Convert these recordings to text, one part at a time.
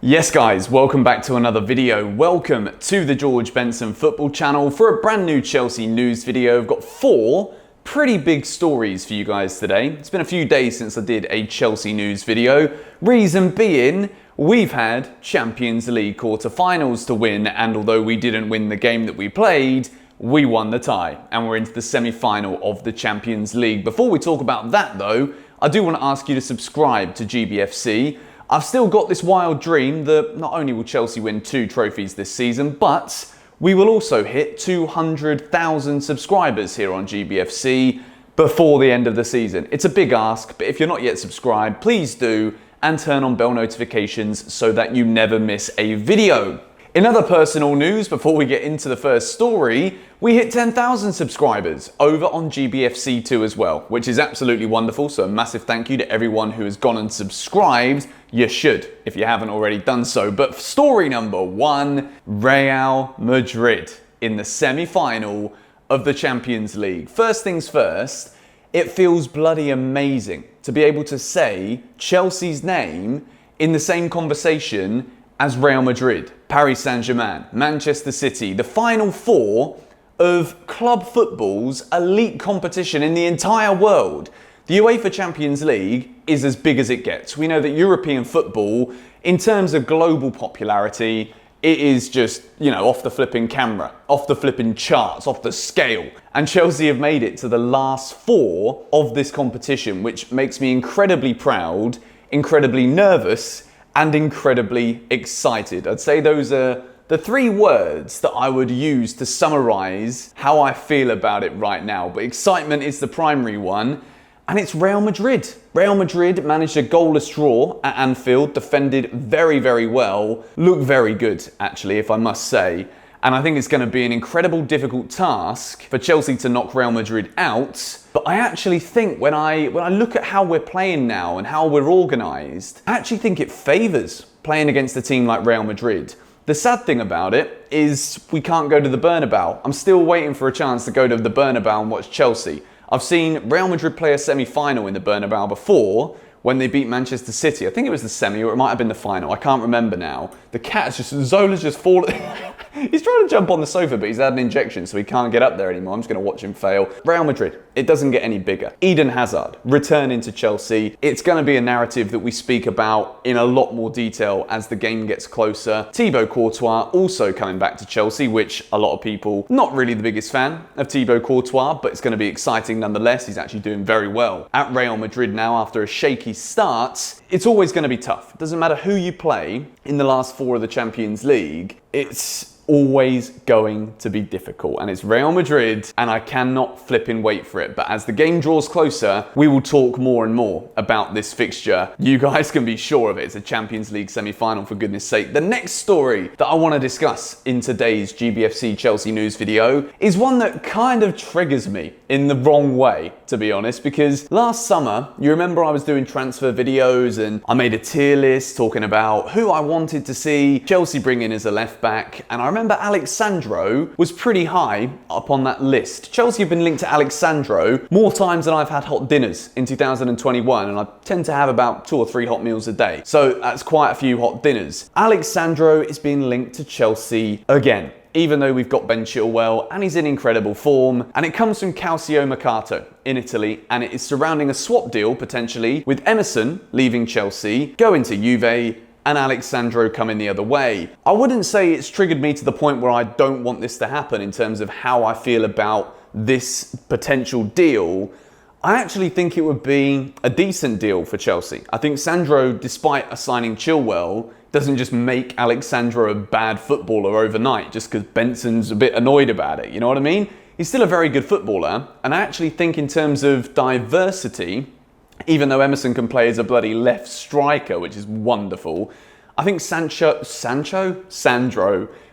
Yes guys, welcome back to another video. Welcome to the George Benson football channel for a brand new Chelsea news video. I've got 4 pretty big stories for you guys today. It's been a few days since I did a Chelsea news video. Reason being, we've had Champions League quarter-finals to win, and although we didn't win the game that we played, we won the tie and we're into the semi-final of the Champions League. Before we talk about that though, I do want to ask you to subscribe to GBFC. I've still got this wild dream that not only will Chelsea win 2 trophies this season, but we will also hit 200,000 subscribers here on GBFC before the end of the season. It's a big ask, but if you're not yet subscribed, please do, and turn on bell notifications so that you never miss a video. In other personal news, before we get into the first story, we hit 10,000 subscribers over on GBFC2 as well, which is absolutely wonderful. So a massive thank you to everyone who has gone and subscribed. You should, if you haven't already done so. But story number 1, Real Madrid in the semi-final of the Champions League. First things first, it feels bloody amazing to be able to say Chelsea's name in the same conversation as Real Madrid, Paris Saint-Germain, Manchester City, the final 4 of club football's elite competition in the entire world. The UEFA Champions League is as big as it gets. We know that European football, in terms of global popularity, it is just, off the flipping camera, off the flipping charts, off the scale. And Chelsea have made it to the last 4 of this competition, which makes me incredibly proud, incredibly nervous, and incredibly excited. I'd say those are the 3 words that I would use to summarize how I feel about it right now. But excitement is the primary one, and it's Real Madrid. Real Madrid managed a goalless draw at Anfield, defended very, very well, looked very good, actually, if I must say. And I think it's going to be an incredible, difficult task for Chelsea to knock Real Madrid out. But I actually think when I look at how we're playing now and how we're organised, I actually think it favours playing against a team like Real Madrid. The sad thing about it is we can't go to the Bernabeu. I'm still waiting for a chance to go to the Bernabeu and watch Chelsea. I've seen Real Madrid play a semi-final in the Bernabeu before, when they beat Manchester City. I think it was the semi, or it might have been the final. I can't remember now. The cat's Zola's just fallen. He's trying to jump on the sofa, but he's had an injection, so he can't get up there anymore. I'm just going to watch him fail. Real Madrid, it doesn't get any bigger. Eden Hazard, returning to Chelsea. It's going to be a narrative that we speak about in a lot more detail as the game gets closer. Thibaut Courtois also coming back to Chelsea, which a lot of people, not really the biggest fan of Thibaut Courtois, but it's going to be exciting nonetheless. He's actually doing very well at Real Madrid now after a shaky start. It's always going to be tough. It doesn't matter who you play in the last 4 of the Champions League. It's always going to be difficult, and it's Real Madrid, and I cannot flipping wait for it. But as the game draws closer, we will talk more and more about this fixture. You guys can be sure of it. It's a Champions League semi-final, for goodness sake. The next story that I want to discuss in today's GBFC Chelsea news video is one that kind of triggers me in the wrong way, to be honest, because last summer, you remember I was doing transfer videos and I made a tier list talking about who I wanted to see Chelsea bring in as a left back, and I remember Alex Sandro was pretty high up on that list. Chelsea have been linked to Alex Sandro more times than I've had hot dinners in 2021, and I tend to have about 2 or 3 hot meals a day. So that's quite a few hot dinners. Alex Sandro is being linked to Chelsea again, even though we've got Ben Chilwell and he's in incredible form. And it comes from Calcio Mercato in Italy, and it is surrounding a swap deal potentially with Emerson leaving Chelsea, going to Juve, and Alex Sandro coming the other way. I wouldn't say it's triggered me to the point where I don't want this to happen in terms of how I feel about this potential deal. I actually think it would be a decent deal for Chelsea. I think Sandro, despite assigning Chilwell, doesn't just make Alex Sandro a bad footballer overnight just because Benson's a bit annoyed about it, you know what I mean? He's still a very good footballer, and I actually think in terms of diversity, even though Emerson can play as a bloody left striker, which is wonderful, I think Sandro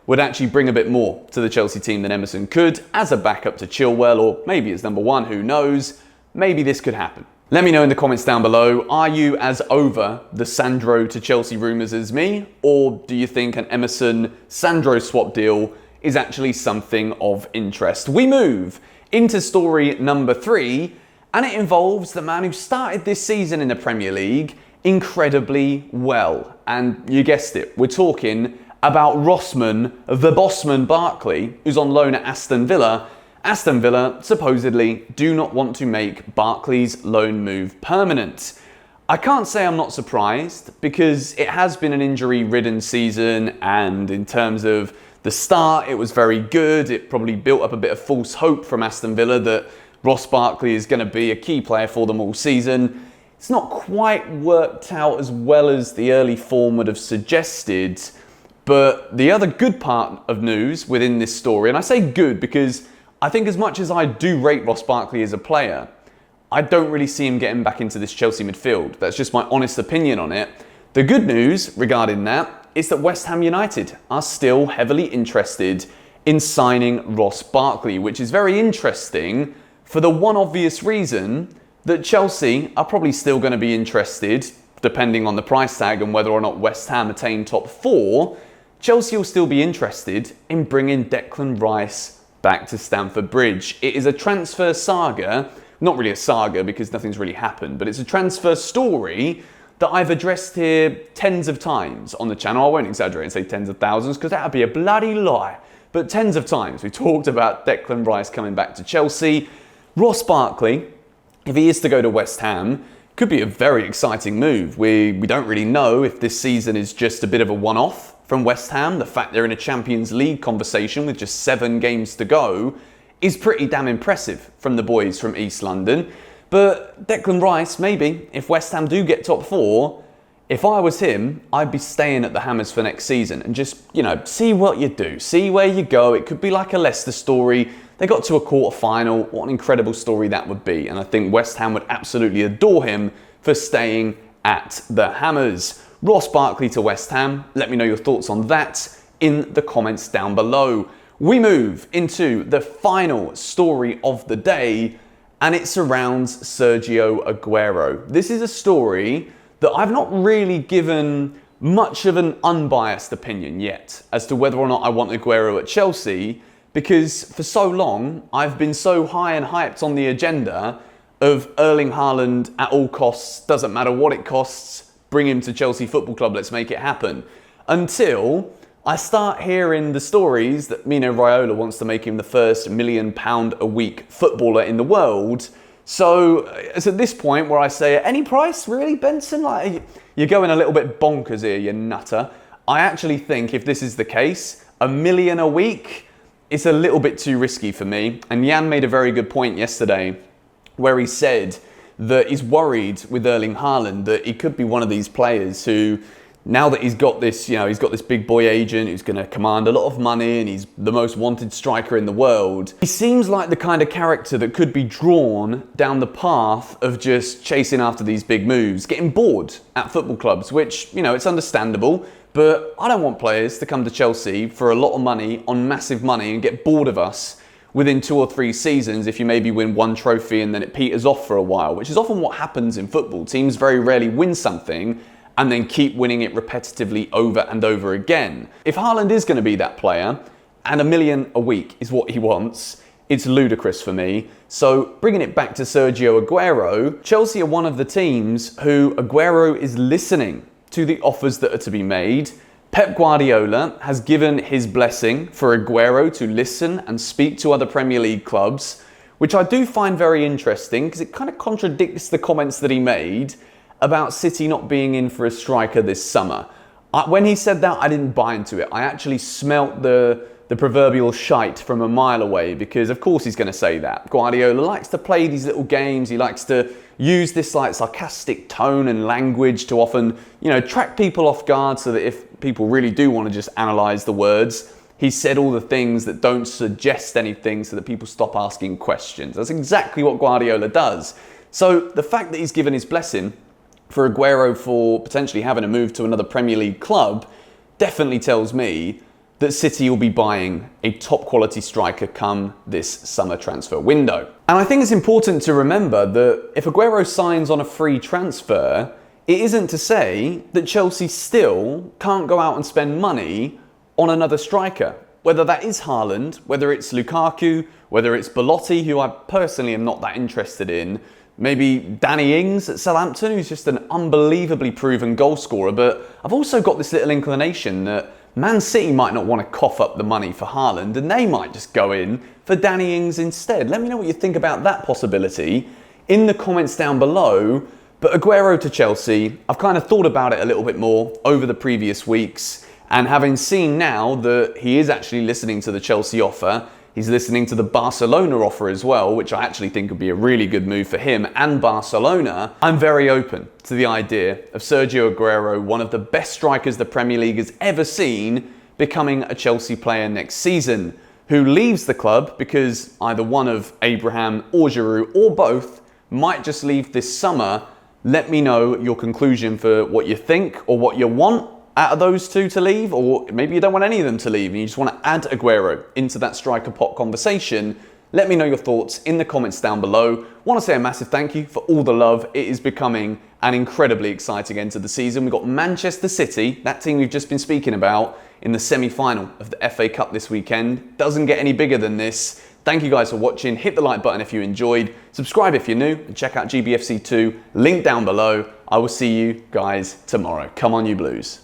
would actually bring a bit more to the Chelsea team than Emerson could as a backup to Chilwell, or maybe as number 1, who knows? Maybe this could happen. Let me know in the comments down below, are you as over the Sandro to Chelsea rumours as me, or do you think an Emerson-Sandro swap deal is actually something of interest? We move into story number 3, and it involves the man who started this season in the Premier League incredibly well. And you guessed it, we're talking about Rossman, the Bossman Barkley, who's on loan at Aston Villa. Aston Villa supposedly do not want to make Barkley's loan move permanent. I can't say I'm not surprised because it has been an injury-ridden season, and in terms of the start, it was very good. It probably built up a bit of false hope from Aston Villa that Ross Barkley is going to be a key player for them all season. It's not quite worked out as well as the early form would have suggested, but the other good part of news within this story, and I say good because I think as much as I do rate Ross Barkley as a player, I don't really see him getting back into this Chelsea midfield. That's just my honest opinion on it. The good news regarding that is that West Ham United are still heavily interested in signing Ross Barkley, which is very interesting for the one obvious reason that Chelsea are probably still going to be interested, depending on the price tag and whether or not West Ham attain top 4, Chelsea will still be interested in bringing Declan Rice back to Stamford Bridge. It is a transfer saga. Not really a saga because nothing's really happened, but it's a transfer story that I've addressed here tens of times on the channel. I won't exaggerate and say tens of thousands because that would be a bloody lie. But tens of times we talked about Declan Rice coming back to Chelsea. Ross Barkley, if he is to go to West Ham, could be a very exciting move. We don't really know if this season is just a bit of a one-off from West Ham. The fact they're in a Champions League conversation with just 7 games to go is pretty damn impressive from the boys from East London. But Declan Rice, maybe, if West Ham do get top 4, if I was him, I'd be staying at the Hammers for next season and just, see what you do, see where you go. It could be like a Leicester story. They got to a quarter-final. What an incredible story that would be. And I think West Ham would absolutely adore him for staying at the Hammers. Ross Barkley to West Ham. Let me know your thoughts on that in the comments down below. We move into the final story of the day, and it surrounds Sergio Aguero. This is a story that I've not really given much of an unbiased opinion yet as to whether or not I want Aguero at Chelsea, because for so long I've been so high and hyped on the agenda of Erling Haaland at all costs, doesn't matter what it costs, bring him to Chelsea Football Club, let's make it happen. Until I start hearing the stories that Mino Raiola wants to make him the first £1 million a week footballer in the world. So it's at this point where I say, at any price, really, Benson? Like, you're going a little bit bonkers here, you nutter. I actually think if this is the case, £1 million a week, it's a little bit too risky for me. And Jan made a very good point yesterday where he said that he's worried with Erling Haaland that he could be one of these players who, now that he's got this, he's got this big boy agent who's going to command a lot of money and he's the most wanted striker in the world, he seems like the kind of character that could be drawn down the path of just chasing after these big moves, getting bored at football clubs, which, it's understandable, but I don't want players to come to Chelsea for a lot of money on massive money and get bored of us within 2 or 3 seasons if you maybe win 1 trophy and then it peters off for a while, which is often what happens in football. Teams very rarely win something and then keep winning it repetitively over and over again. If Haaland is going to be that player, and £1 million a week is what he wants, it's ludicrous for me. So bringing it back to Sergio Aguero, Chelsea are one of the teams who Aguero is listening to the offers that are to be made. Pep Guardiola has given his blessing for Aguero to listen and speak to other Premier League clubs, which I do find very interesting because it kind of contradicts the comments that he made about City not being in for a striker this summer. When he said that, I didn't buy into it. I actually smelt the proverbial shite from a mile away because of course he's going to say that. Guardiola likes to play these little games. He likes to use this sarcastic tone and language to often, track people off guard so that if people really do want to just analyse the words, he said all the things that don't suggest anything so that people stop asking questions. That's exactly what Guardiola does. So the fact that he's given his blessing for Aguero for potentially having a move to another Premier League club definitely tells me that City will be buying a top quality striker come this summer transfer window. And I think it's important to remember that if Aguero signs on a free transfer, it isn't to say that Chelsea still can't go out and spend money on another striker. Whether that is Haaland, whether it's Lukaku, whether it's Belotti, who I personally am not that interested in, Maybe Danny Ings at Southampton, who's just an unbelievably proven goal scorer. But I've also got this little inclination that Man City might not want to cough up the money for Haaland, and they might just go in for Danny Ings instead. Let me know what you think about that possibility in the comments down below. But Aguero to Chelsea, I've kind of thought about it a little bit more over the previous weeks, and having seen now that he is actually listening to the Chelsea offer, he's listening to the Barcelona offer as well, which I actually think would be a really good move for him and Barcelona. I'm very open to the idea of Sergio Aguero, one of the best strikers the Premier League has ever seen, becoming a Chelsea player next season, who leaves the club because either one of Abraham or Giroud or both might just leave this summer. Let me know your conclusion for what you think or what you want out of those two to leave, or maybe you don't want any of them to leave and you just want to add Aguero into that striker pot conversation. Let me know your thoughts in the comments down below. Want to say a massive thank you for all the love. It is becoming an incredibly exciting end to the season. We've got Manchester City, that team we've just been speaking about, in the semi-final of the FA Cup this weekend. Doesn't get any bigger than this. Thank you guys for watching. Hit the like button if you enjoyed. Subscribe if you're new and check out GBFC 2. Link down below. I will see you guys tomorrow. Come on, you Blues.